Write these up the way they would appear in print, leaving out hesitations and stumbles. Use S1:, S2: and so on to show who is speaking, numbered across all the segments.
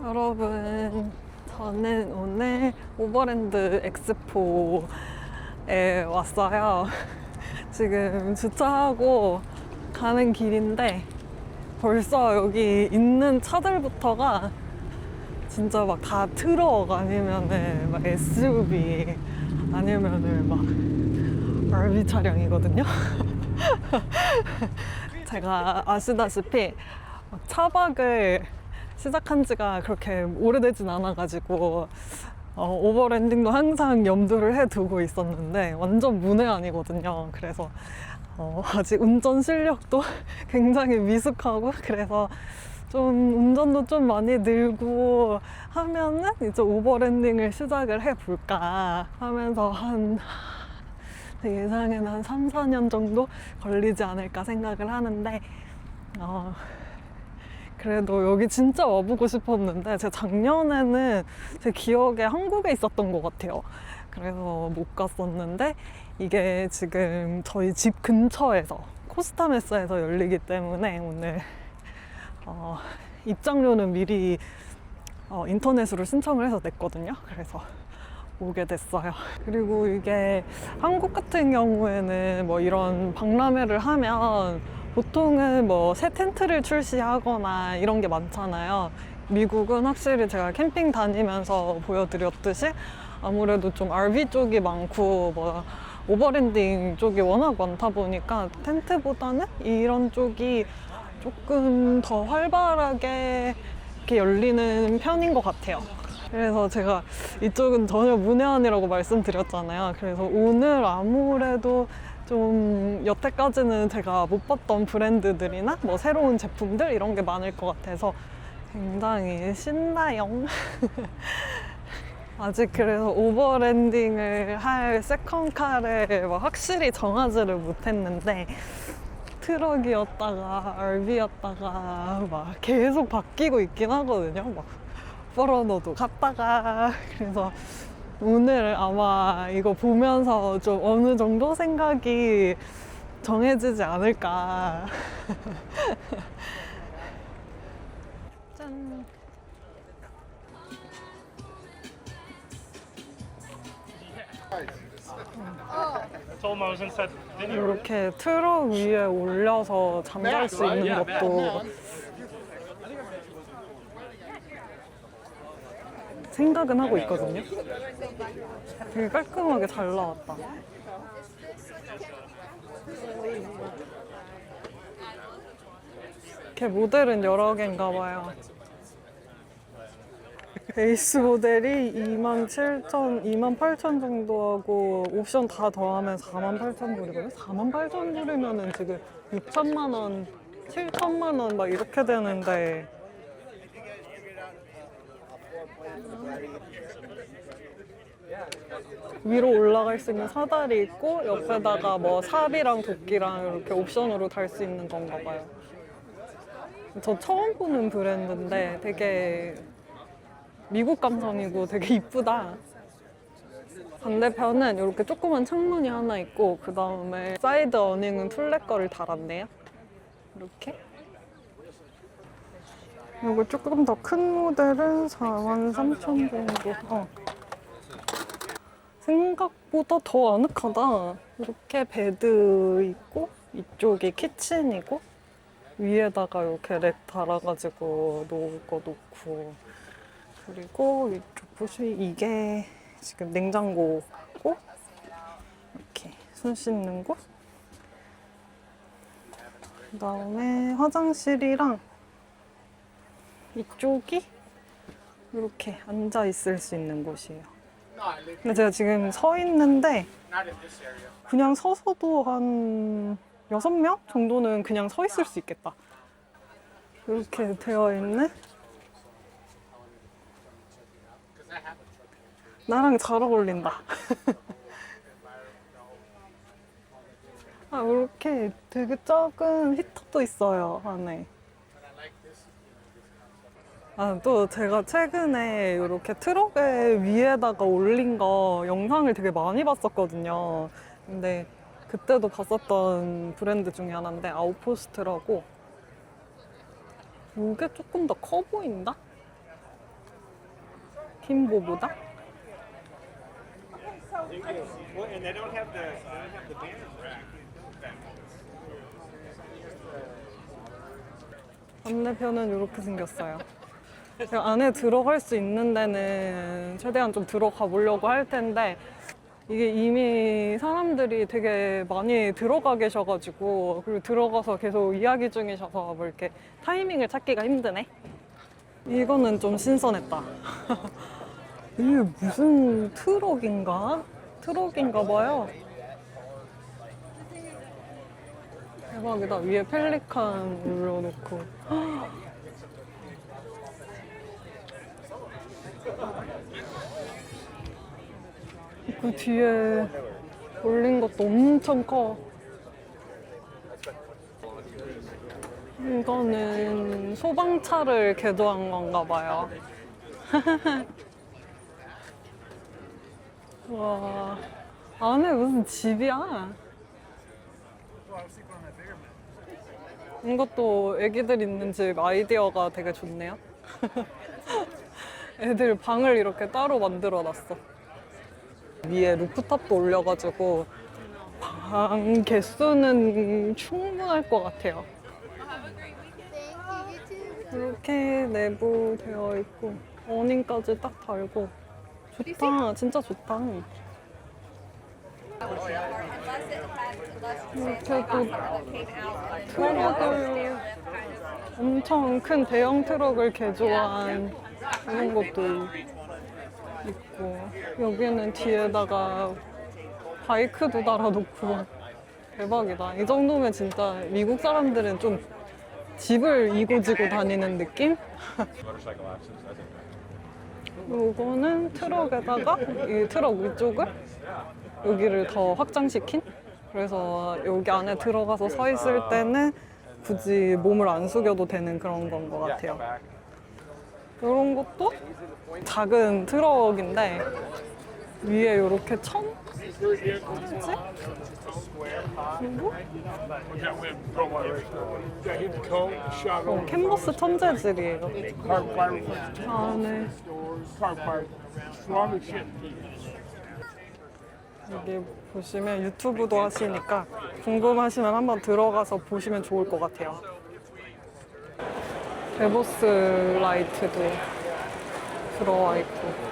S1: 여러분, 저는 오늘 오버랜드 엑스포에 왔어요. 지금 주차하고 가는 길인데 벌써 여기 있는 차들부터가 진짜 막 다 트럭 아니면은 막 SUV 아니면은 막 RV 차량이거든요. 제가 아시다시피 차박을 시작한 지가 그렇게 오래되진 않아가지고 오버랜딩도 항상 염두를 해두고 있었는데 완전 문외한이거든요. 그래서 아직 운전 실력도 굉장히 미숙하고, 그래서 좀 운전도 좀 많이 늘고 하면은 이제 오버랜딩을 시작을 해볼까 하면서 제 예상에는 한 3, 4년 정도 걸리지 않을까 생각을 하는데, 그래도 여기 진짜 와보고 싶었는데, 제 작년에는 제 기억에 한국에 있었던 것 같아요. 그래서 못 갔었는데, 이게 지금 저희 집 근처에서 코스타메스에서 열리기 때문에 오늘 입장료는 미리 인터넷으로 신청을 해서 냈거든요. 그래서 오게 됐어요. 그리고 이게 한국 같은 경우에는 뭐 이런 박람회를 하면 보통은 뭐 새 텐트를 출시하거나 이런 게 많잖아요. 미국은 확실히 제가 캠핑 다니면서 보여드렸듯이 아무래도 좀 RV 쪽이 많고 뭐 오버랜딩 쪽이 워낙 많다 보니까 텐트보다는 이런 쪽이 조금 더 활발하게 이렇게 열리는 편인 것 같아요. 그래서 제가 이쪽은 전혀 문외한이라고 말씀드렸잖아요. 그래서 오늘 아무래도 좀 여태까지는 제가 못 봤던 브랜드들이나 뭐 새로운 제품들 이런 게 많을 것 같아서 굉장히 신나요. 아직 그래서 오버랜딩을 할 세컨카를 막 확실히 정하지를 못했는데, 트럭이었다가 RV였다가 막 계속 바뀌고 있긴 하거든요. 막 포러너도 갔다가. 그래서 오늘 아마 이거 보면서 좀 어느 정도 생각이 정해지지 않을까. 짠. 이렇게 트럭 위에 올려서 잠잘 수 있는 것도 생각은 하고 있거든요. 되게 깔끔하게 잘 나왔다. 이렇게 모델은 여러 개인가 봐요. 베이스 모델이 27,000, 28,000 정도 하고 옵션 다 더하면 48,000불이거든요. 48,000불이면은 지금 6천만 원, 7천만 원 막 이렇게 되는데, 위로 올라갈 수 있는 사다리 있고 옆에다가 뭐 삽이랑 도끼랑 이렇게 옵션으로 달 수 있는 건가 봐요. 저 처음 보는 브랜드인데 되게 미국 감성이고 되게 이쁘다. 반대편은 이렇게 조그만 창문이 하나 있고 그 다음에 사이드 어닝은 툴렛 거를 달았네요. 이렇게. 이거 조금 더 큰 모델은 43,000 정도. 생각보다 더 아늑하다. 이렇게 베드 있고 이쪽이 키친이고 위에다가 이렇게 렉 달아가지고 놓을 거 놓고, 그리고 이쪽 보시면 이게 지금 냉장고고 이렇게 손 씻는 곳, 그 다음에 화장실이랑 이쪽이 이렇게 앉아 있을 수 있는 곳이에요. 근데 제가 지금 서 있는데 그냥 서서도 한 6명 정도는 그냥 서 있을 수 있겠다. 이렇게 되어 있는, 나랑 잘 어울린다. 이렇게 되게 작은 히터도 있어요, 안에. 또 제가 최근에 이렇게 트럭에 위에다가 올린 거 영상을 되게 많이 봤었거든요. 근데 그때도 봤었던 브랜드 중에 하나인데 아웃포스트라고. 이게 조금 더 커 보인다? 팀보보다?
S2: And they don't have the banner rack.
S1: 안내편은 이렇게 생겼어요. 제가 안에 들어갈 수 있는 데는 최대한 좀 들어가 보려고 할 텐데 이게 이미 사람들이 되게 많이 들어가 계셔가지고 그리고 들어가서 계속 이야기 중이셔서 뭐 이렇게 타이밍을 찾기가 힘드네. 이거는 좀 신선했다. 이게 무슨 트럭인가? 트럭인가 봐요. 대박이다. 위에 펠리칸 올려놓고. 그 뒤에 올린 것도 엄청 커. 이거는 소방차를 개조한 건가 봐요. 와, 안에 무슨 집이야? 이것도 애기들 있는 집 아이디어가 되게 좋네요. 애들 방을 이렇게 따로 만들어 놨어. 위에 루프탑도 올려가지고 방 개수는 충분할 것 같아요. 이렇게 내부 되어 있고 어닝까지 딱 달고 좋다. 진짜 좋다. 이렇게 또 트럭을 엄청 큰 대형 트럭을 개조한 이런 것도 있고 여기는 뒤에다가 바이크도 달아놓고 대박이다. 이 정도면 진짜 미국 사람들은 좀 집을 이고지고 다니는 느낌? 요거는 트럭에다가 이 트럭 위쪽을 여기를 더 확장시킨? 그래서 여기 안에 들어가서 서 있을 때는 굳이 몸을 안 숙여도 되는 그런 건 것 같아요. 이런 것도 작은 트럭인데 위에 이렇게 천? 뭐지? 그리고 캔버스 천재질이에요. 안에 여기 보시면 유튜브도 하시니까 궁금하시면 한번 들어가서 보시면 좋을 것 같아요. 데보스 라이트도 들어와 있고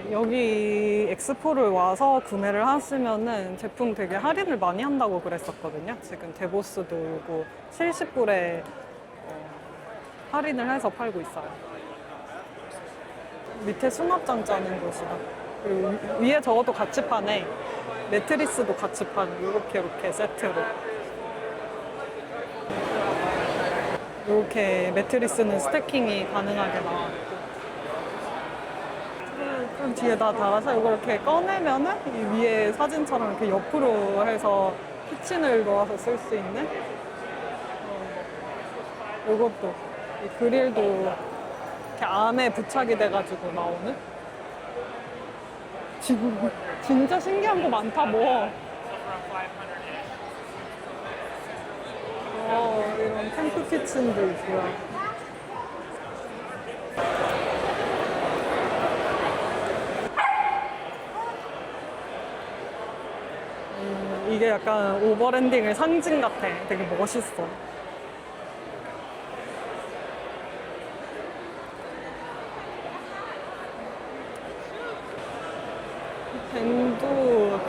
S1: 여기 엑스포를 와서 구매를 하시면은 제품 되게 할인을 많이 한다고 그랬었거든요. 지금 데보스도 이거 70불에 할인을 해서 팔고 있어요. 밑에 수납장 짜는 곳이다. 그리고 위에 저것도 같이 파네. 매트리스도 같이 파네. 이렇게 세트로. 이렇게 매트리스는 스태킹이 가능하게 나와있고. 그럼 뒤에다 달아서 이걸 이렇게 꺼내면은 이 위에 사진처럼 이렇게 옆으로 해서 키친을 놓아서 쓸 수 있는 이것도 이 그릴도 이렇게 안에 부착이 돼가지고 나오는 지금 진짜 신기한 거 많다 뭐. 이런 캠프 키친도 있고요. 이게 약간 오버랜딩의 상징 같아. 되게 멋있어.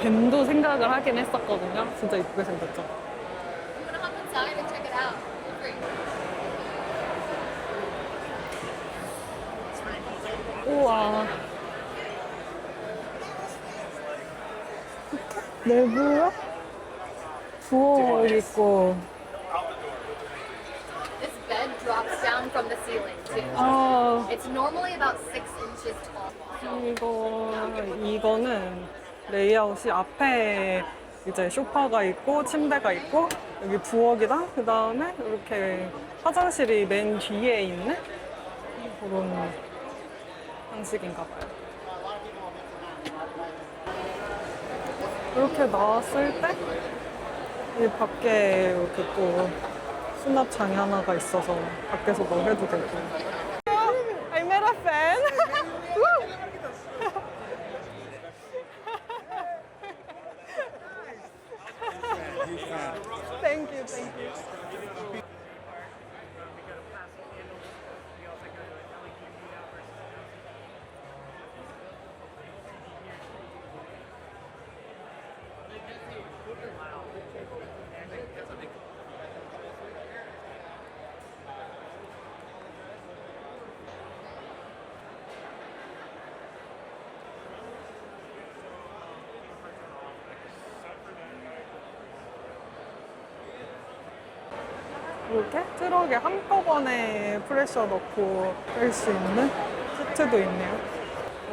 S1: 밴도 생각을 하긴 했었거든요. 진짜 이쁘게 생겼죠. 우와. 내부에 부엌 있고.
S3: This bed drops down from the ceiling too. It's normally about 6 inches tall.
S1: 이거는 레이아웃이 앞에 이제 소파가 있고 침대가 있고 여기 부엌이랑 그 다음에 이렇게 화장실이 맨 뒤에 있는 그런 방식인가 봐요. 이렇게 나왔을 때 이 밖에 이렇게 또 수납장이 하나가 있어서 밖에서 뭐 해도 되고. I met a fan. 이렇게 트럭에 한꺼번에 프레셔 넣고 뺄 수 있는 시트도 있네요.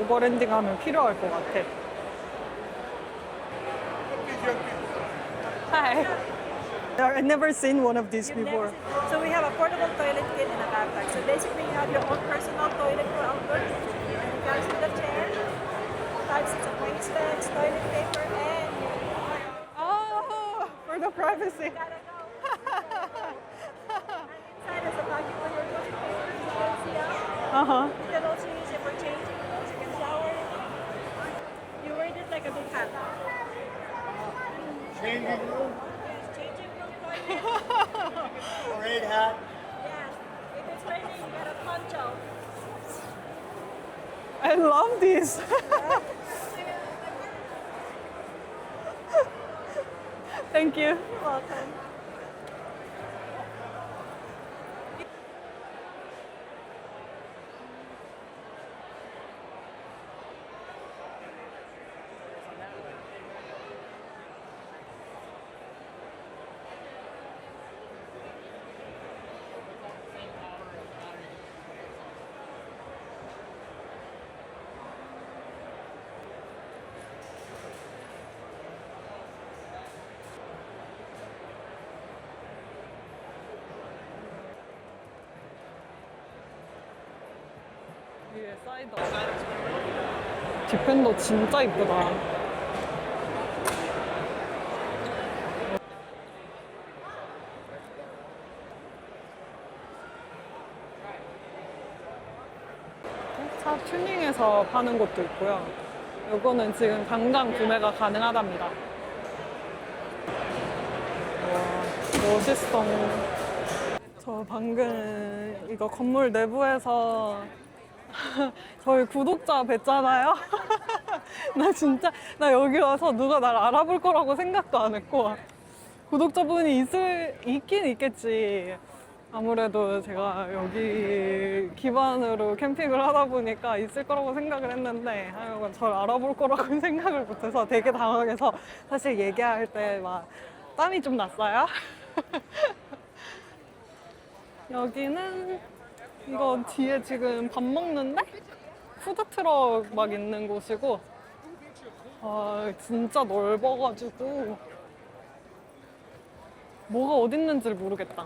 S1: 오버랜딩 하면 필요할 것 같아. Hi. I've never seen one of these before.
S4: So we have a portable toilet kit and a backpack. So basically you have your own personal toilet for outdoor. And it comes with a chair, 5 sets of waistbands, toilet paper, and
S1: Oh, for the privacy.
S4: gotta go. And inside is a pocket for your toilet paper. You can see out.
S1: Uh-huh.
S4: You can also use it for changing clothes. You can shower. You wear it like a big hat.
S2: Changing room,
S4: Yes, changing room toilet.
S2: parade hat.
S4: Yes. If it's raining, you got a poncho.
S1: I love this. Thank you.
S4: You're welcome.
S1: 위에 사이더. 디펜더 진짜 이쁘다. 차 튜닝해서 파는 곳도 있고요. 요거는 지금 당장 구매가 가능하답니다. 와, 멋있어. 저 방금 이거 건물 내부에서 저희 구독자 뵀잖아요. 나 여기 와서 누가 날 알아볼 거라고 생각도 안 했고, 구독자분이 있긴 있겠지. 아무래도 제가 여기 기반으로 캠핑을 하다 보니까 있을 거라고 생각을 했는데, 하여간 저를 알아볼 거라고 생각을 못해서 되게 당황해서 사실 얘기할 때 막 땀이 좀 났어요. 여기는 이거 뒤에 지금 밥 먹는데 푸드트럭 막 있는 곳이고, 아 진짜 넓어가지고 뭐가 어딨는지를 모르겠다.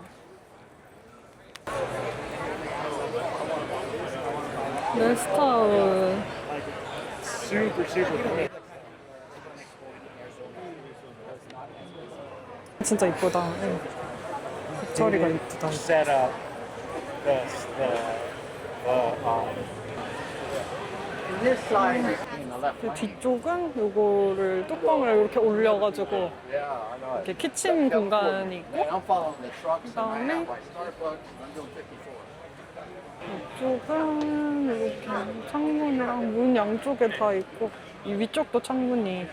S1: 레스타운
S2: Super, super cool.
S1: 진짜 이쁘다. 응. 돗자리가 이쁘다.
S2: Set up this side in the left.
S1: 그 뒤쪽은 요거를 뚜껑을 이렇게 올려가지고
S5: Yeah, I know it.
S1: 이렇게 키친 공간이 있고,
S5: I'm following the trucks and I
S1: 그다음에
S5: have my Starbucks and I'm doing 54.
S1: 이쪽은 이렇게 창문이랑 문 양쪽에 다 있고, 이 위쪽도 창문이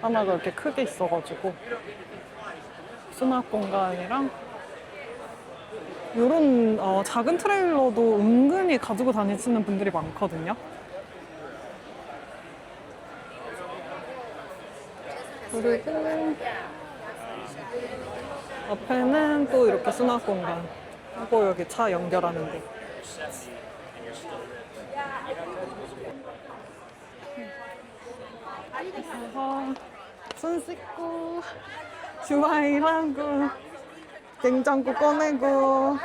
S1: 하나가 이렇게 크게 있어가지고 수납 공간이랑 이런 작은 트레일러도 은근히 가지고 다니시는 분들이 많거든요. 그리고 앞에는 또 이렇게 수납 공간 하고 여기 차 연결하는 데. 손 씻고 주방이랑고 냉장고 꺼내고.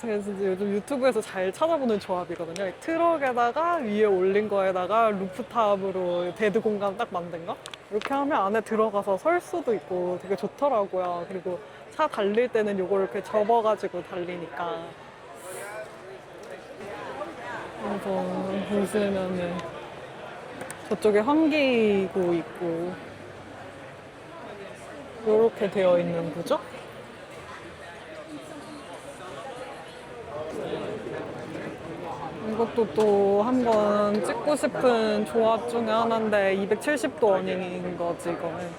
S1: 제가 진짜 요즘 유튜브에서 잘 찾아보는 조합이거든요. 이 트럭에다가 위에 올린 거에다가 루프탑으로 베드 공간 딱 만든 거? 이렇게 하면 안에 들어가서 설 수도 있고 되게 좋더라고요. 그리고 차 달릴 때는 이걸 이렇게 접어가지고 달리니까. 그래서 보시면은 저쪽에 환기구 있고 이렇게 되어 있는 구조? 이것도 또 한번 찍고 싶은 조합 중에 하나인데 270도 어닝인 거지 이거는.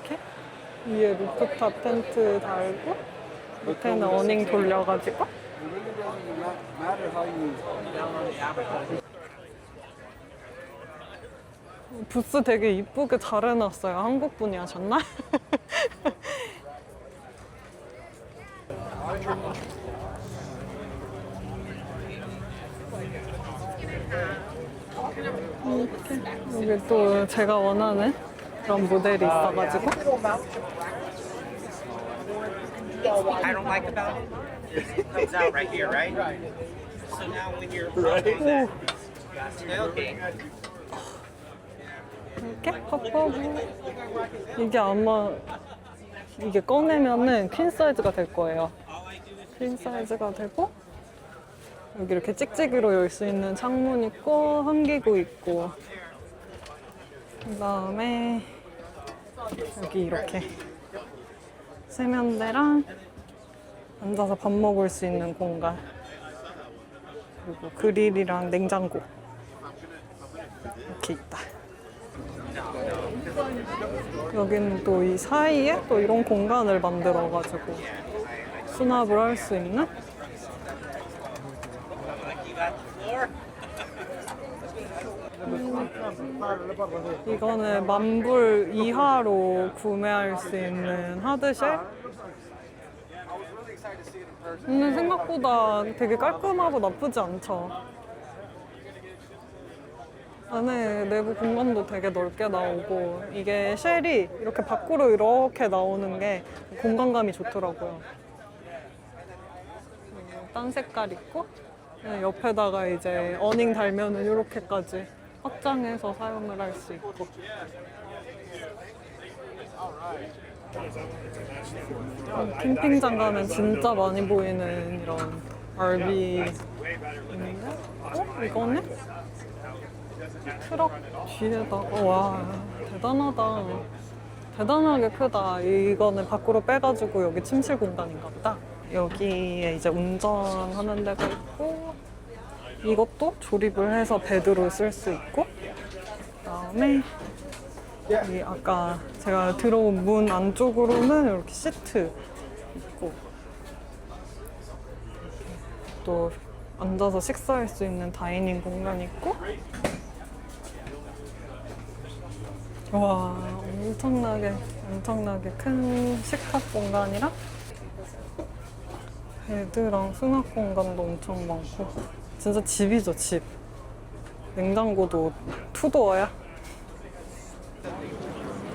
S1: 이렇게 위에 루프탑 텐트 달고 밑에는 어닝 돌려가지고
S5: It really doesn't matter how you download the application.
S1: 부스 되게 이쁘게 잘 해놨어요. 한국 분이 하셨나? 이렇게 여기 또 제가 원하는 그런 모델이 있어가지고
S2: I don't like about it, it comes out right here, right? So now when you're okay.
S1: 이렇게 컵하고 이게 아마 이게 꺼내면은 퀸 사이즈가 될 거예요. 퀸 사이즈가 되고 여기 이렇게 찍찍이로 열 수 있는 창문 있고 환기구 있고 그 다음에 여기 이렇게 세면대랑 앉아서 밥 먹을 수 있는 공간 그리고 그릴이랑 냉장고 이렇게 있다. 여기는 또 이 사이에 또 이런 공간을 만들어가지고 수납을 할 수 있는 이거는 10,000불 이하로 구매할 수 있는 하드쉘. 근데 생각보다 되게 깔끔하고 나쁘지 않죠. 안에 내부 공간도 되게 넓게 나오고 이게 쉘이 이렇게 밖으로 이렇게 나오는 게 공간감이 좋더라고요. 딴 색깔 있고 옆에다가 이제 어닝 달면은 이렇게까지 확장해서 사용을 할 수 있고 캠핑장 가면 진짜 많이 보이는 이런 RV 있는데 이거는 트럭 뒤에다가 와 대단하다. 대단하게 크다. 이거는 밖으로 빼가지고 여기 침실 공간인가 보다. 여기에 이제 운전하는 데가 있고 이것도 조립을 해서 베드로 쓸 수 있고 그다음에 이 아까 제가 들어온 문 안쪽으로는 이렇게 시트 있고 또 앉아서 식사할 수 있는 다이닝 공간 있고 와 엄청나게 큰 식탁 공간이랑 베드랑 수납 공간도 엄청 많고 진짜 집이죠 집. 냉장고도 투도어야.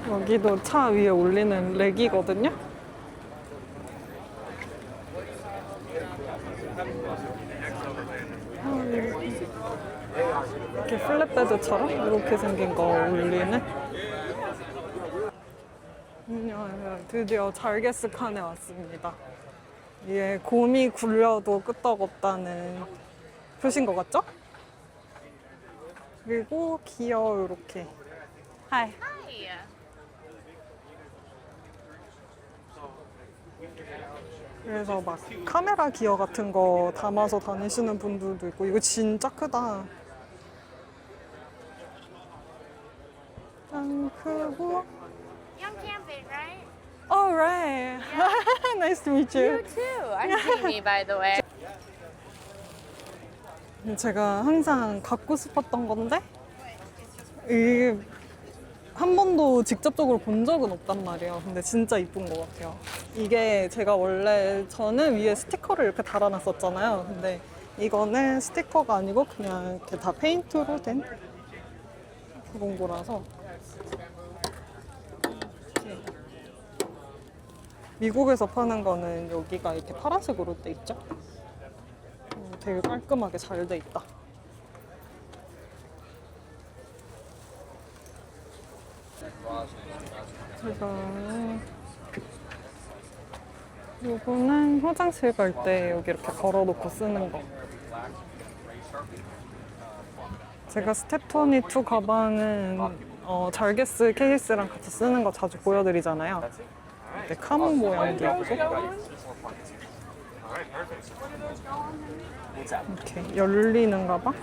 S1: 여기도 차 위에 올리는 렉이거든요. 이렇게 플랫베드처럼 이렇게 생긴 거 올리는. 드디어 잘게스 칸에 왔습니다. 이게 곰이 굴려도 끄떡없다는 표시인 것 같죠? 그리고 기어 이렇게. 하이. 그래서 막 카메라 기어 같은 거 담아서 다니시는 분들도 있고 이거 진짜 크다. 짱 크고.
S6: Young camping, right?
S1: Oh, right. Nice to meet you.
S6: You too. I'm Jamie, by the way.
S1: 제가 항상 갖고 싶었던 건데 이게 한 번도 직접적으로 본 적은 없단 말이에요. 근데 진짜 이쁜 것 같아요. 이게 제가 원래 저는 위에 스티커를 이렇게 달아놨었잖아요. 근데 이거는 스티커가 아니고 그냥 이렇게 다 페인트로 된 그런 거라서 미국에서 파는 거는 여기가 이렇게 파란색으로 돼 있죠. 되게 깔끔하게 잘 돼 있다. 제가 요거는 화장실 갈 때 여기 이렇게 걸어놓고 쓰는 거. 제가 스텝 22 가방은 잘게스 케이스랑 같이 쓰는 거 자주 보여드리잖아요. 근데 카모 모양도 있고 이렇게 열리는 가방?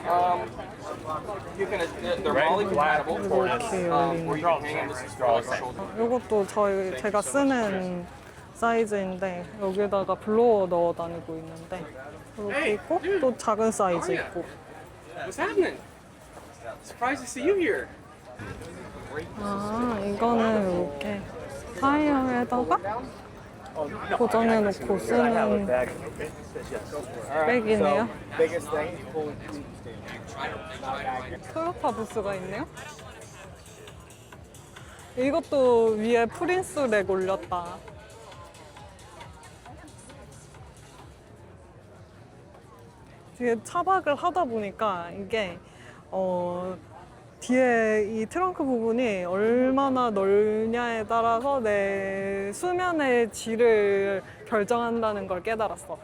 S5: You can, they're MOLLE compatible.
S1: 이렇게 열리는
S5: Or you can hang them. This is for shoulder.
S1: 이것도 제가 쓰는 사이즈인데 여기다가 블로워 넣어 다니고 있는데 이렇게 있고 또 작은 사이즈 있고
S7: What's happening? Surprised to see you here.
S1: 아, 이거는 이렇게 타이어에다가 고정해놓고 쓰는 백이네요. 토요타 부스가 있네요. 이것도 위에 프린스 렉 올렸다. 뒤에 차박을 하다 보니까 이게 뒤에 이 트렁크 부분이 얼마나 넓냐에 따라서 내 수면의 질을 결정한다는 걸 깨달았어.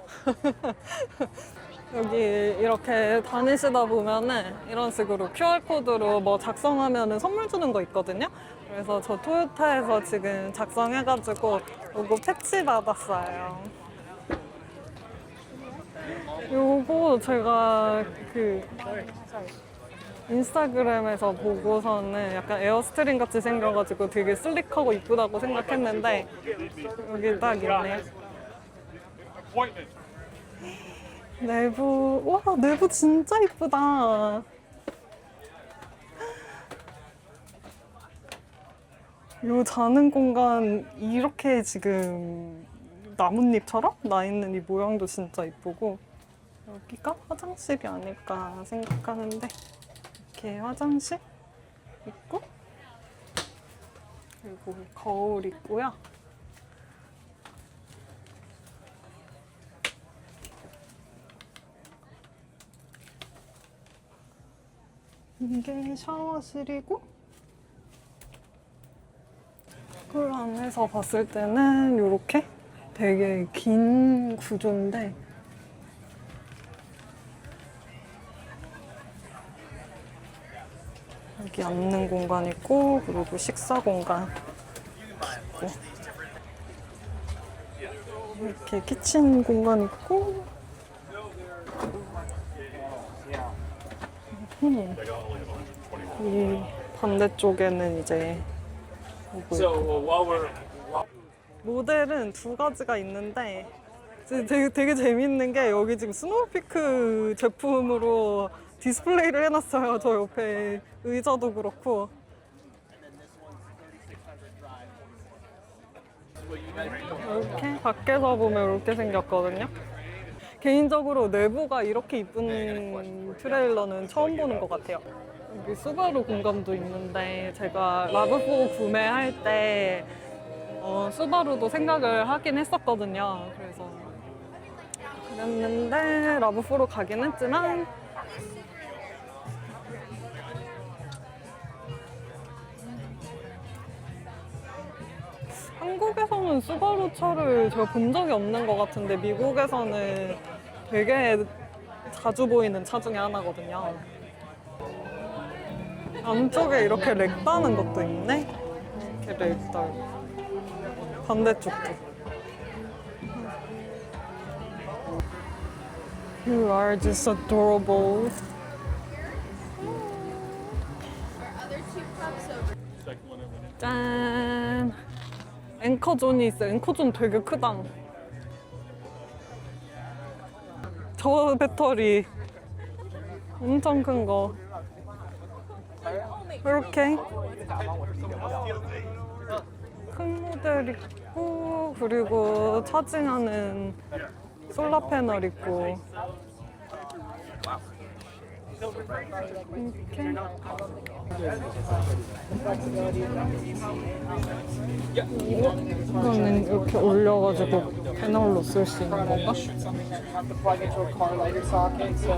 S1: 여기 이렇게 다니시다 보면은 이런 식으로 QR코드로 뭐 작성하면은 선물 주는 거 있거든요. 그래서 저 토요타에서 지금 작성해가지고 요거 패치 받았어요. 요거 제가 그 인스타그램에서 보고서는 약간 에어스트림 같이 생겨가지고 되게 슬릭하고 이쁘다고 생각했는데 여기 딱 있네요. 내부, 와, 내부 진짜 이쁘다. 요 자는 공간 이렇게 지금 나뭇잎처럼 나 있는 이 모양도 진짜 이쁘고 여기가 화장실이 아닐까 생각하는데 이렇게 화장실 있고 그리고 거울 있고요. 이게 샤워실이고 그 안에서 봤을 때는 이렇게 되게 긴 구조인데 여기 앉는 공간 있고 그리고 식사 공간 있고 이렇게 키친 공간 있고 이 반대쪽에는 이제 모델은 두 가지가 있는데 되게 재밌는 게 여기 지금 스노우피크 제품으로 디스플레이를 해놨어요. 저 옆에 의자도 그렇고 이렇게 밖에서 보면 이렇게 생겼거든요. 개인적으로 내부가 이렇게 이쁜 트레일러는 처음 보는 것 같아요. 여기 수바루 공간도 있는데 제가 라브4 구매할 때 수바루도 생각을 하긴 했었거든요. 그래서 그랬는데 라브4로 가긴 했지만 한국에서는 수바루 차를 제가 본 적이 없는 것 같은데 미국에서는 되게 자주 보이는 차 중에 하나거든요. 안쪽에 이렇게 렉 다는 것도 있네. 이렇게 렉 달고 반대쪽도. You are just adorable. 짠. 앵커존이 있어요. 앵커존 되게 크다. 저 배터리 엄청 큰 거. 이렇게 큰 모델 있고 그리고 차징하는 솔라 패널 있고 이렇게 이거는 이렇게 올려가지고 패널로 쓸 수 있는 건가?
S7: Have to plug into a car lighter socket, so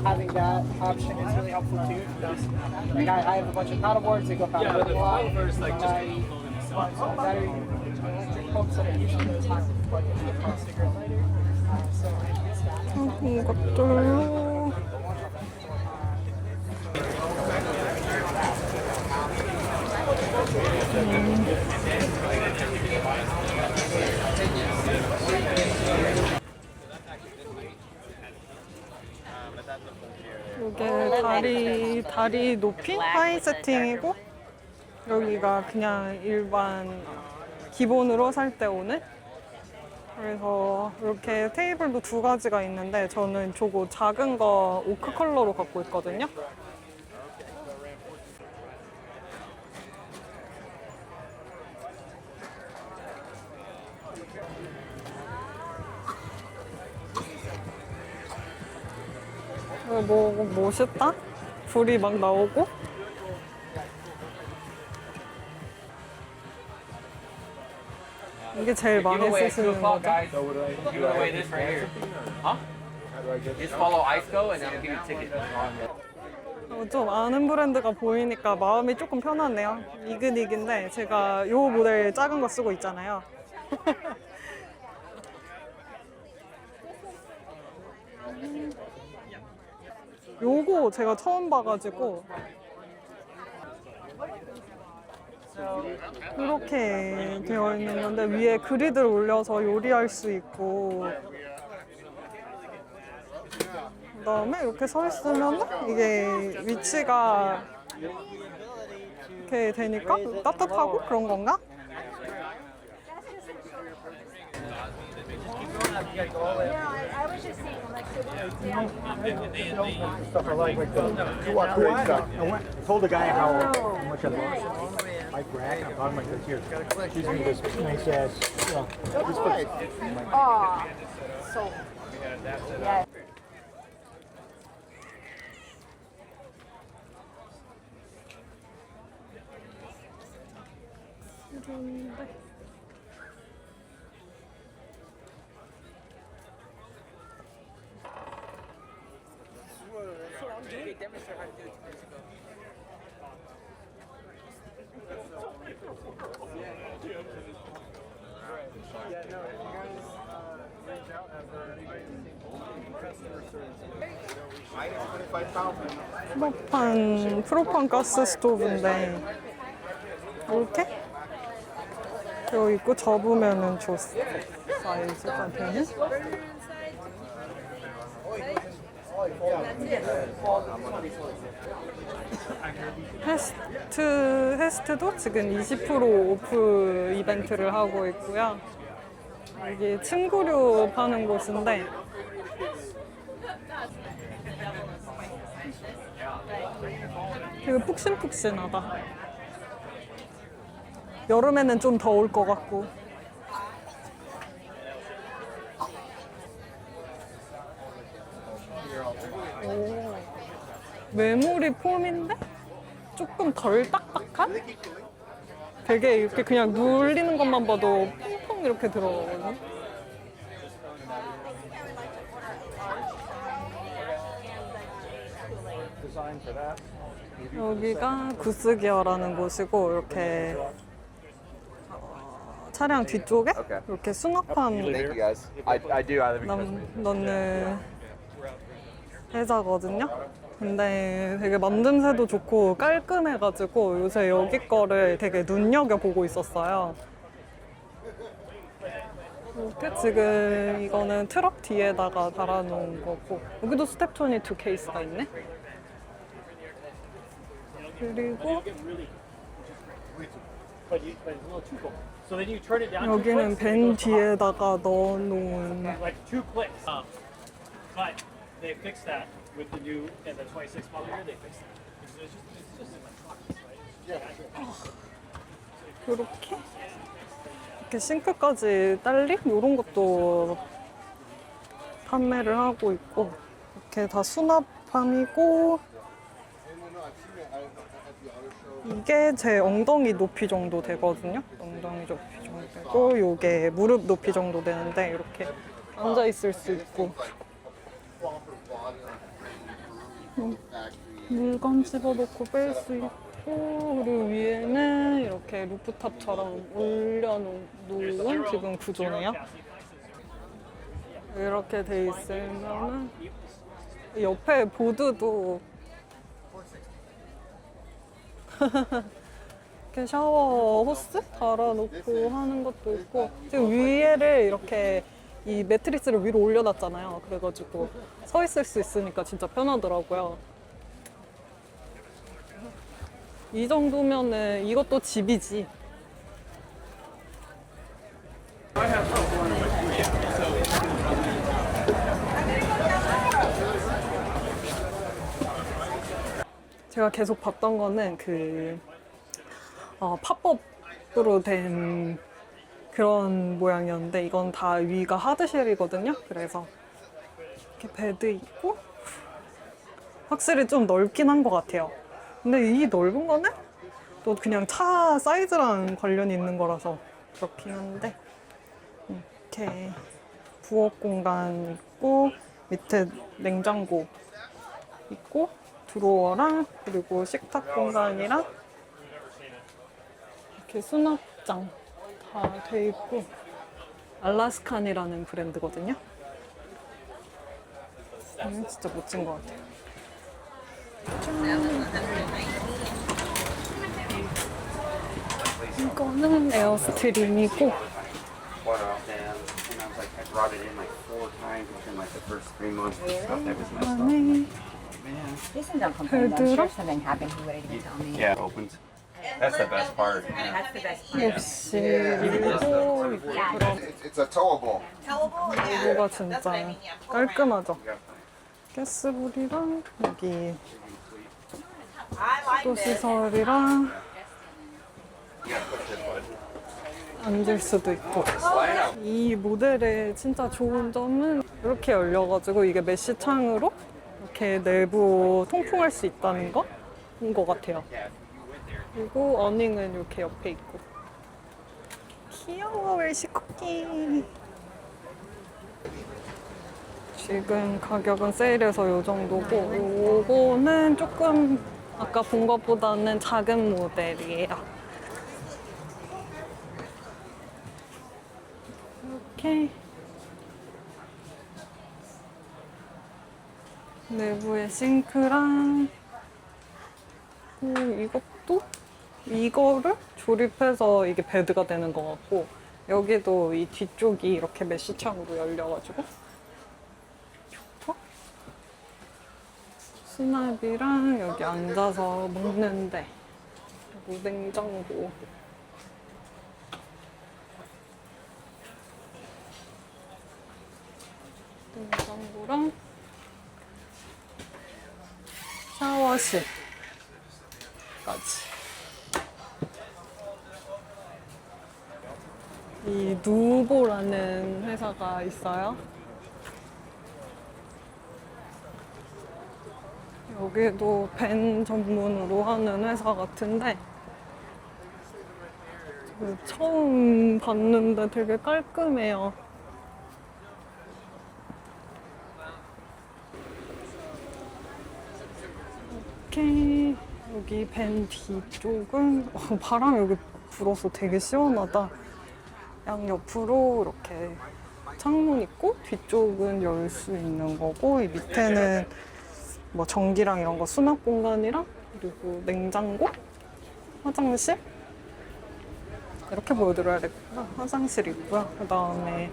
S7: having that option is really helpful too. Like I have a bunch of paddleboards that go paddle a lot. Battery electric pumps that I use for those hot plug into the car cigarette lighter. So I use that.
S1: 이것들로 이게 다리 높이 하이 세팅이고 여기가 그냥 일반 기본으로 살 때 오는. 그래서 이렇게 테이블도 두 가지가 있는데 저는 저거 작은 거 오크 컬러로 갖고 있거든요. 뭐 멋있다? 불이 막 나오고. 이게 제일 많이 쓰시는 거죠?
S5: So what do I do? I
S8: away this right here. Huh?
S5: How do I get
S8: Just follow ISCO and I'll give you a ticket.
S1: 좀 아는 브랜드가 보이니까 마음이 조금 편하네요. 이근이근데 제가 요 모델 작은 거 쓰고 있잖아요. 요거 제가 처음 봐가지고 이렇게 되어 있는 건데 위에 그리드를 올려서 요리할 수 있고 그다음에 이렇게 서 있으면 이게 위치가 이렇게 되니까 따뜻하고 그런 건가?
S4: I was just saying, like,
S5: stuff I like the upgrade stuff. I told the guy how much I lost. I bragged. I bought him like this here. She's gonna this nice ass. This
S4: oh, so, yeah.
S1: 프로판 가스 스토브인데 이렇게 되어 있고 접으면은 좋스 사이즈가 되는 헤스트도 지금 20% 오프 이벤트를 하고 있고요. 여기 침구류 파는 곳인데 되게 푹신푹신하다. 여름에는 좀 더울 것 같고. 오, 메모리 폼인데 조금 덜 딱딱한? 되게 이렇게 그냥 눌리는 것만 봐도 퐁퐁 이렇게 들어가거든요. 여기가 구스기어라는 곳이고 이렇게 차량 뒤쪽에 이렇게 수납함
S9: Thank you guys. I do. I live in
S1: 넣는 회사거든요. 근데 되게 만듦새도 좋고 깔끔해가지고 요새 여기 거를 되게 눈여겨보고 있었어요. 이렇게 지금 이거는 트럭 뒤에다가 달아놓은 거고 여기도 스텝 22 케이스가 있네. 그리고 여기는 벤 뒤에다가 넣어놓은
S10: like 2 clicks. But they fixed that with the new and the 26 model here. They fixed that. It's just electronics, right?
S1: 이렇게 이렇게 싱크까지 딸린 이런 것도 판매를 하고 있고 이렇게 다 수납함이고 이게 제 엉덩이 높이 정도 되거든요. 엉덩이 높이 정도 되고 이게 무릎 높이 정도 되는데 이렇게 앉아 있을 수 있고 물건 집어넣고 뺄 수 있고 그리고 위에는 이렇게 루프탑처럼 올려놓은 지금 구조네요. 이렇게 돼 있으면은 옆에 보드도 이렇게 샤워 호스 달아놓고 하는 것도 있고 지금 위에를 이렇게 이 매트리스를 위로 올려놨잖아요. 그래가지고 서 있을 수 있으니까 진짜 편하더라고요. 이 정도면은 이것도 집이지. 제가 계속 봤던 거는 그 팝업으로 된 그런 모양이었는데 이건 다 위가 하드쉘이거든요. 그래서 이렇게 베드 있고 확실히 좀 넓긴 한 것 같아요. 근데 이 넓은 거는 또 그냥 차 사이즈랑 관련이 있는 거라서 그렇긴 한데 이렇게 부엌 공간 있고 밑에 냉장고 있고 드로어랑 그리고 식탁 공간이랑 이렇게 수납장 다 돼 있고 알라스칸이라는 브랜드거든요. 진짜 멋진 것 같아요. 이거는 에어스트림이고
S2: water off them, and I was like, I brought it in like 4 times within like the first 3 months and stuff that was messed up.
S1: 안에
S11: Listen, don't complain. I'm
S1: 베드랑
S11: sure if something happened, he wouldn't even tell me.
S2: Yeah, it opens. That's the best part.
S11: That's the best part.
S1: 욕실이고 그런
S9: It's a towable.
S1: 이거가 진짜 깔끔하죠. 가스불이랑 여기 또 시설이랑 앉을 수도 있고 이 모델의 진짜 좋은 점은 이렇게 열려가지고 이게 메쉬 창으로 이렇게 내부 통풍할 수 있다는 거인 것 같아요. 그리고 어닝은 이렇게 옆에 있고 귀여워 웰시 쿠키. 지금 가격은 세일해서 이 정도고 요거는 조금 아까 본 것보다는 작은 모델이에요. 이렇게 내부에 싱크랑 이것도 이거를 조립해서 이게 베드가 되는 것 같고 여기도 이 뒤쪽이 이렇게 메쉬창으로 열려가지고 좋고 수납이랑 여기 앉아서 먹는데 그리고 냉장고 냉장고랑 샤워실까지. 이 누보라는 회사가 있어요. 여기도 밴 전문으로 하는 회사 같은데 처음 봤는데 되게 깔끔해요. 이렇게 여기 밴 뒤쪽은 바람이 여기 불어서 되게 시원하다. 양옆으로 이렇게 창문 있고 뒤쪽은 열 수 있는 거고 이 밑에는 뭐 전기랑 이런 거 수납 공간이랑 그리고 냉장고, 화장실 이렇게 보여드려야겠구나. 화장실 있고요. 그 다음에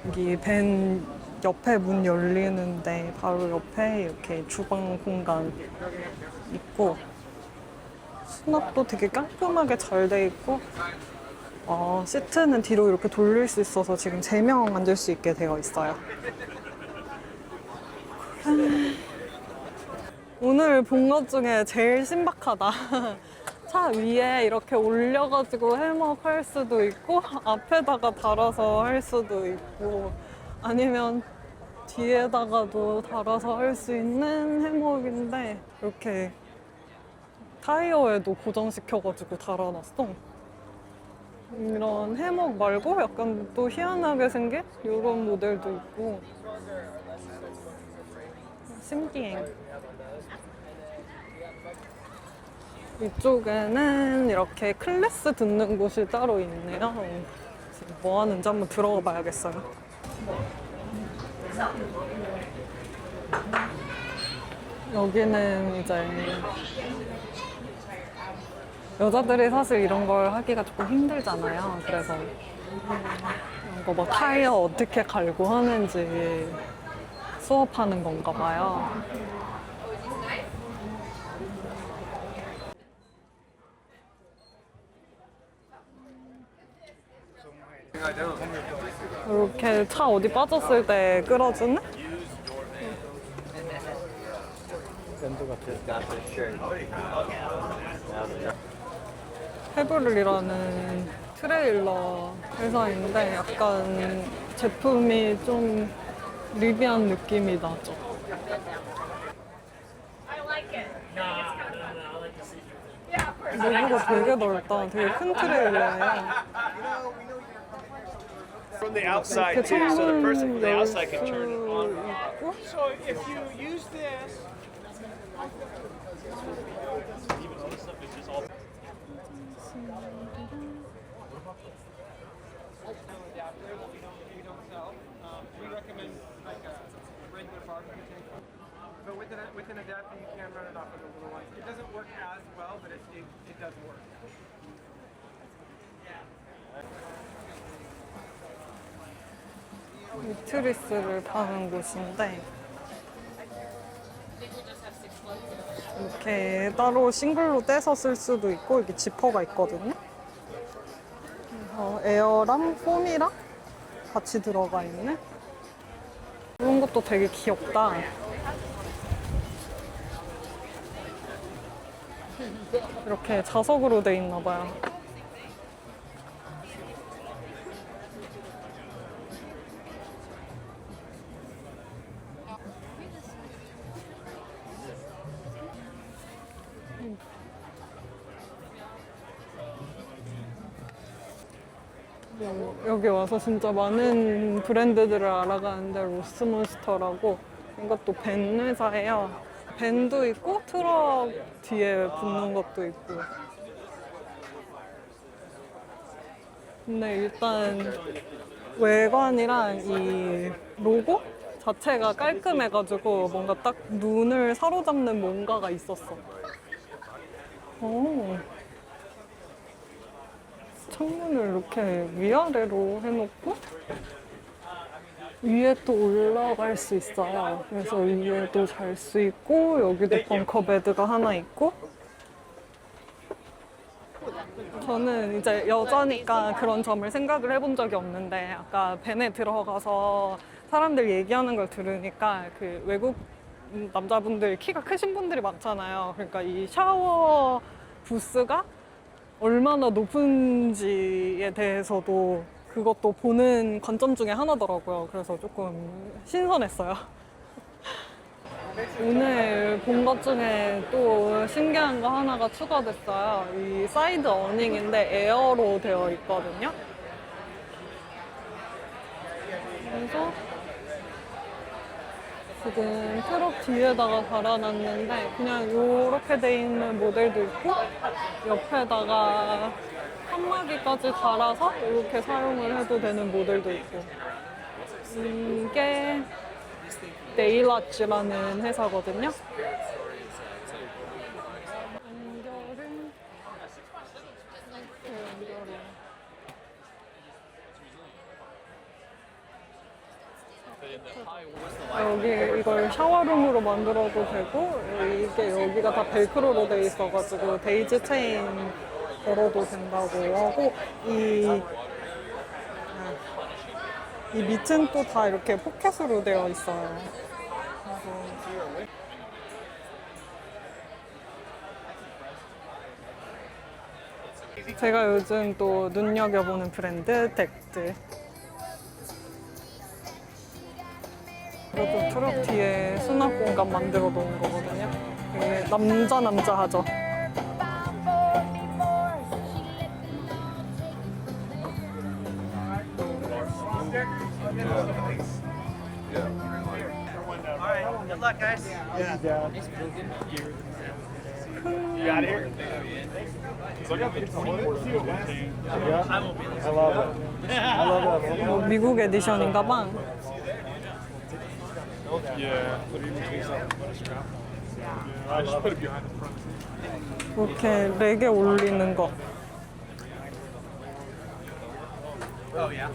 S1: 여기 밴 옆에 문 열리는데 바로 옆에 이렇게 주방 공간 있고 수납도 되게 깔끔하게 잘 돼 있고 시트는 뒤로 이렇게 돌릴 수 있어서 지금 3명 앉을 수 있게 되어 있어요. 오늘 본 것 중에 제일 신박하다. 차 위에 이렇게 올려가지고 해먹 할 수도 있고 앞에다가 달아서 할 수도 있고 아니면 뒤에다가도 달아서 할 수 있는 해먹인데 이렇게 타이어에도 고정시켜가지고 달아놨어. 이런 해먹 말고 약간 또 희한하게 생긴 이런 모델도 있고 신기해. 이쪽에는 이렇게 클래스 듣는 곳이 따로 있네요. 지금 뭐 하는지 한번 들어가 봐야겠어요. 여기는 이제 여자들이 사실 이런 걸 하기가 조금 힘들잖아요. 그래서 이런 거 뭐 타이어 어떻게 갈고 하는지 수업하는 건가 봐요. 이렇게 차 어디 빠졌을 때 끌어주는? 페브릴이라는 트레일러 회사인데 약간 제품이 좀 리비안 느낌이 나죠. 내부가 되게 넓다. 되게 큰 트레일러예요.
S10: From the outside
S1: 이렇게
S10: too, so the person from
S1: 창문
S10: the
S1: 열
S10: outside can
S1: 수
S10: turn it on and off.
S1: 있고
S7: So if you use this,
S10: Even all this stuff is just all.
S7: we recommend like a regular barbecue tank. But with an adapter, you can run it off of the little one. It doesn't work as well, but it does work.
S1: 위트리스를 파는 곳인데 이렇게 따로 싱글로 떼서 쓸 수도 있고 이렇게 지퍼가 있거든요. 그래서 에어랑 폼이랑 같이 들어가 있네. 이런 것도 되게 귀엽다. 이렇게 자석으로 돼 있나 봐요. 여기 와서 진짜 많은 브랜드들을 알아가는데 로스몬스터라고 이것도 밴 회사예요. 밴도 있고 트럭 뒤에 붙는 것도 있고. 근데 일단 외관이랑 이 로고 자체가 깔끔해가지고 뭔가 딱 눈을 사로잡는 뭔가가 있었어. 오. 창문을 이렇게 위아래로 해놓고 위에 또 올라갈 수 있어요. 그래서 위에도 잘 수 있고 여기도 벙커 베드가 하나 있고. 저는 이제 여자니까 그런 점을 생각을 해본 적이 없는데 아까 밴에 들어가서 사람들 얘기하는 걸 들으니까 그 외국 남자분들 키가 크신 분들이 많잖아요. 그러니까 이 샤워 부스가 얼마나 높은지에 대해서도 그것도 보는 관점 중에 하나더라고요. 그래서 조금 신선했어요. 오늘 본 것 중에 또 신기한 거 하나가 추가됐어요. 이 사이드 어닝인데 에어로 되어 있거든요. 그래서 지금 트럭 뒤에다가 달아놨는데 그냥 이렇게 돼 있는 모델도 있고 옆에다가 칸막이까지 달아서 이렇게 사용을 해도 되는 모델도 있고. 이게 네일아츠라는 회사거든요. 연결은 이렇게 연결을. 여기 이걸 샤워룸으로 만들어도 되고 이게 여기가 다 벨크로로 돼 있어가지고 데이지 체인 걸어도 된다고 하고 이 밑은 또 다 이렇게 포켓으로 되어 있어요. 그래서 제가 요즘 또 눈여겨보는 브랜드 덱드. 이것도 트럭 뒤에 수납 공간 만들어 놓은 거거든요. 이게 남자 하죠.
S2: Alright, good luck, guys.
S10: You got here? So I got the 24
S5: Yeah, I love it. I love it.
S1: 미국 에디션인가 봐.
S10: Yeah. I just put it behind the front.
S1: 이렇게 렉에 올리는 거.
S2: Oh, yeah.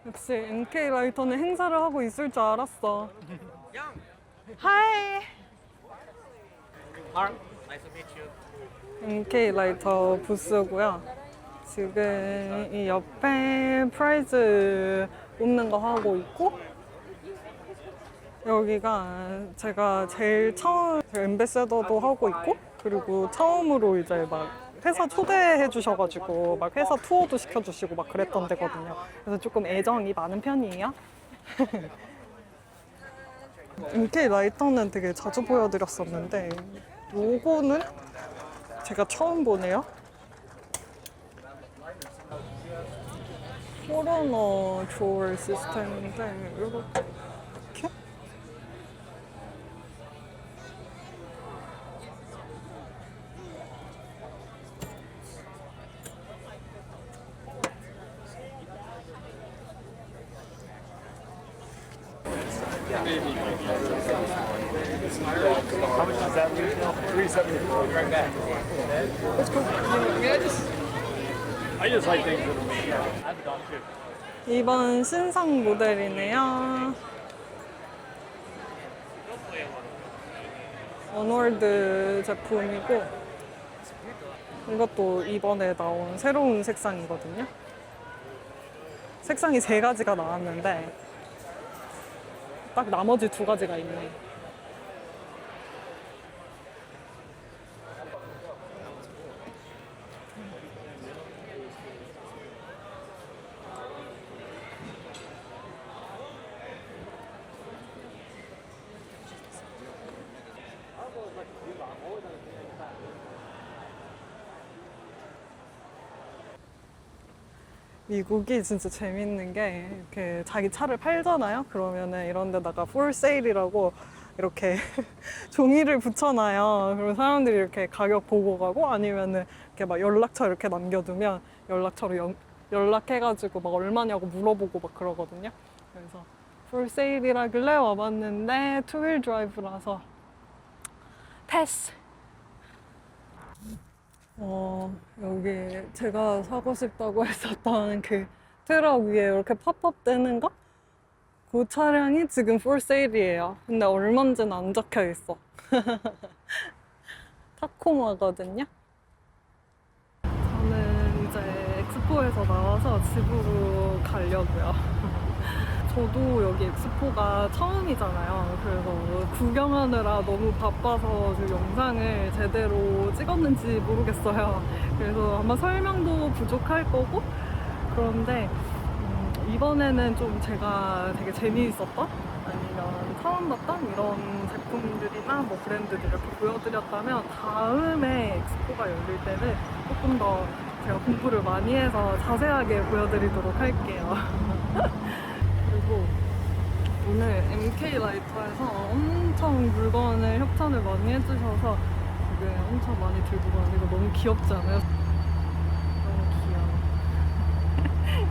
S1: 역시 NK 라이터는 행사를 하고 있을 줄 알았어. 하이. MK 라이터 부스고요. 지금 이 옆에 프라이즈 뽑는 거 하고 있고, 여기가 제가 제일 처음 엠베서더도 하고 있고, 그리고 처음으로 이제 막 회사 초대해 주셔가지고 막 회사 투어도 시켜주시고 막 그랬던 데거든요. 그래서 조금 애정이 많은 편이에요. MK 라이터는 되게 자주 보여드렸었는데 요거는 제가 처음 보네요. 포러너 조얼 시스템인데 이렇게
S5: How much does that retail? $3.74. Right back. That's cool.
S10: I just like things that are made. I have a dog too.
S1: 이번 신상 모델이네요. 언월드 제품이고, 이것도 이번에 나온 새로운 색상이거든요. 색상이 3가지가 나왔는데 딱 나머지 2가지가 있네. 미국이 진짜 재밌는 게 이렇게 자기 차를 팔잖아요. 그러면은 이런 데다가 for sale이라고 이렇게 종이를 붙여놔요. 그러면 사람들이 이렇게 가격 보고 가고, 아니면은 이렇게 막 연락처 이렇게 남겨두면 연락처로 연락해가지고 막 얼마냐고 물어보고 막 그러거든요. 그래서 for sale이라길래 와봤는데 투휠 드라이브라서 패스. 여기 제가 사고 싶다고 했었던 그 트럭 위에 이렇게 팝업 되는 거? 그 차량이 지금 for sale이에요. 근데 얼마인지는 안 적혀 있어. 타코마거든요. 저는 이제 엑스포에서 나와서 집으로 가려고요. 저도 여기 엑스포가 처음이잖아요. 그래서 구경하느라 너무 바빠서 그 영상을 제대로 찍었는지 모르겠어요. 그래서 아마 설명도 부족할 거고, 그런데 이번에는 좀 제가 되게 재미있었던, 아니면 처음 봤던 이런 제품들이나 뭐 브랜드들 이렇게 보여드렸다면, 다음에 엑스포가 열릴 때는 조금 더 제가 공부를 많이 해서 자세하게 보여드리도록 할게요. 그리고 오늘 MK 라이터에서 엄청 물건을 협찬을 많이 해주셔서 지금 엄청 많이 들고 가는 거 너무 귀엽지 않아요? 너무 귀여워. 안녕.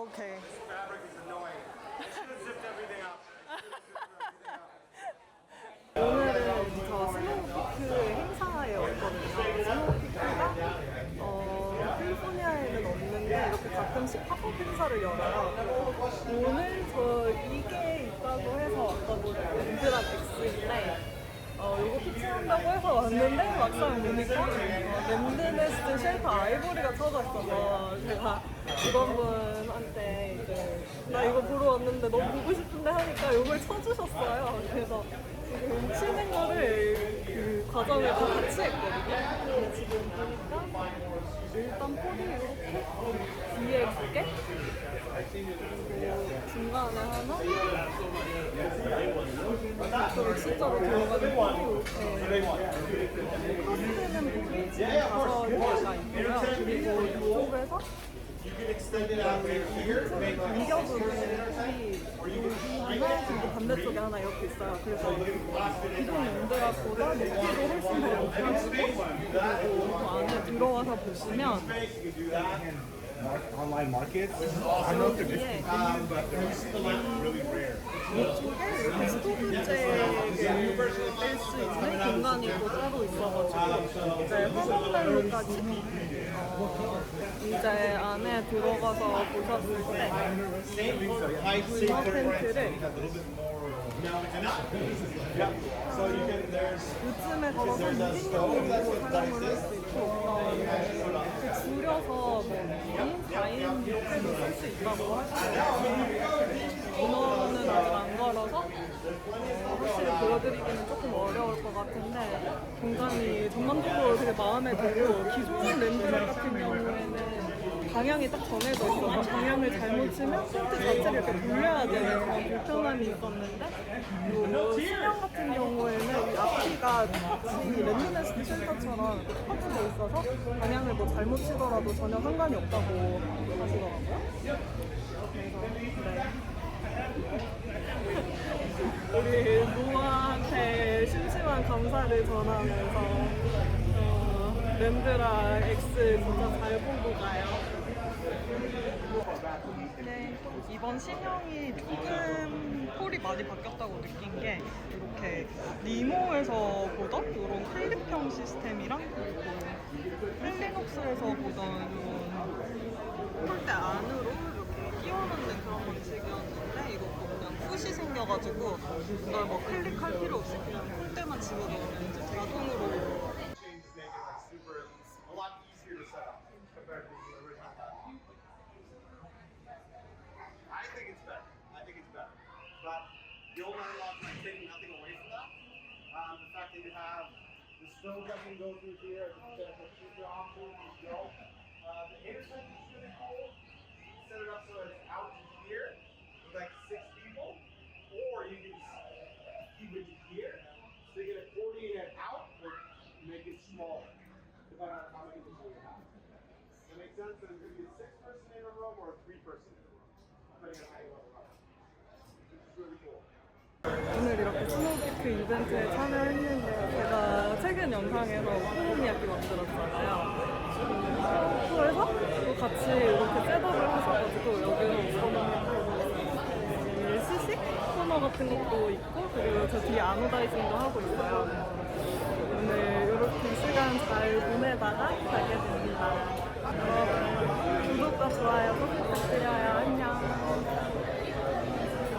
S1: Okay.
S7: Fabric is annoying. I should have zipped everything up.
S1: 오늘은 저 스노우피크 행사에 왔거든요. 스노우피크가 캘리포니아에는 없는데 이렇게 가끔씩 팝업 행사를 열어요. 오늘 저 이게 있다고 해서 왔거든요. 랜드락 X인데 이거 피칭한다고 해서 왔는데 막상 보니까 랜드네스트 쉘터 아이보리가 쳐져 있어서 제가 직원분한테 이제 나 이거 보러 왔는데 너무 보고 싶은데 하니까 이걸 쳐주셨어요. 그래서 지금 치는 거를 그 과정을 다 같이 했거든요. 근데 지금 보니까 일단 폴이 이렇게 뒤에 2개, 그리고 중간에 하나, 그리고 진짜로 들어가는 폴이 이렇게 커스는 폴이 지금 5개가 있고요. 그리고 이쪽에서 간격으로 하나, 그리고 반대쪽에 하나 이렇게 있어요. 그래서 기존 랜드락보다 높이도 훨씬 더 높아지고, 그리고 그 안에 들어와서 보시면
S5: Online markets. I know if they're different, but they're really rare.
S1: 이쪽에 이렇게 스토브제를 뺄 수 있는 공간이 또 따로 있어가지고 이제 화분별로까지 이제 안에 들어가서 보셨을 때 윈터 텐트를 요즘에 걸어서 2인용으로 사용을 할 수 있고 줄여서 뭐 2인, 4인 이렇게도 쓸 수 있다고 하시더라고요. 인원은 아직 안 걸어서 확실히 보여드리기는 조금 어려울 것 같은데 굉장히 전반적으로 되게 마음에 들고 기존 랜드락 같은 경우에는 방향이 딱 정해져 있어서 방향을 잘못 치면 텐트 자체를 이렇게 돌려야 되는 그런 불편함이 있었는데 요 신형 같은 경우에는 이 앞뒤가 마치 랜드네스트 센터처럼 똑같이 돼 있어서 방향을 뭐 잘못 치더라도 전혀 상관이 없다고 하시더라고요. 우리 노아한테 심심한 감사를 전하면서 랜드락 X 진짜 잘 보고 가요. 네, 이번 신형이 조금 폴이 많이 바뀌었다고 느낀 게 이렇게 니모에서 보던 이런 클립형 시스템이랑 그리고 플리눅스에서 보던 이런 폴대 안으로 이렇게 끼워놓는 그런 방식이었는데 이것도 그냥 풋이 생겨가지고 이걸 뭐 클릭할 필요 없이 그냥 폴대만 집어넣으면 이제 자동으로
S7: You'll learn a lot by taking nothing away from that. The fact that you have the stove that can go through here, the future options, the go. The intersection is really cool. Set it up so it's out to here with like 6 people, or you can keep it to here, so you get a 40 and out, or make it smaller, depending on how many people you have. Does that make sense? So there's going to be a 6-person in a room or a 3-person in a room, depending on how you want to run it. Which is really cool.
S1: 오늘 이렇게 스노우피크 이벤트에 참여했는데 제가 최근 영상에서 호흡 이야기 만들었잖아요. 그래서 또 같이 이렇게 셋업을 하셔가지고 여기서 시식 코너 같은 것도 있고 그리고 저 뒤에 아노다이징도 하고 있어요. 오늘 이렇게 시간 잘 보내다가 가게 됩니다.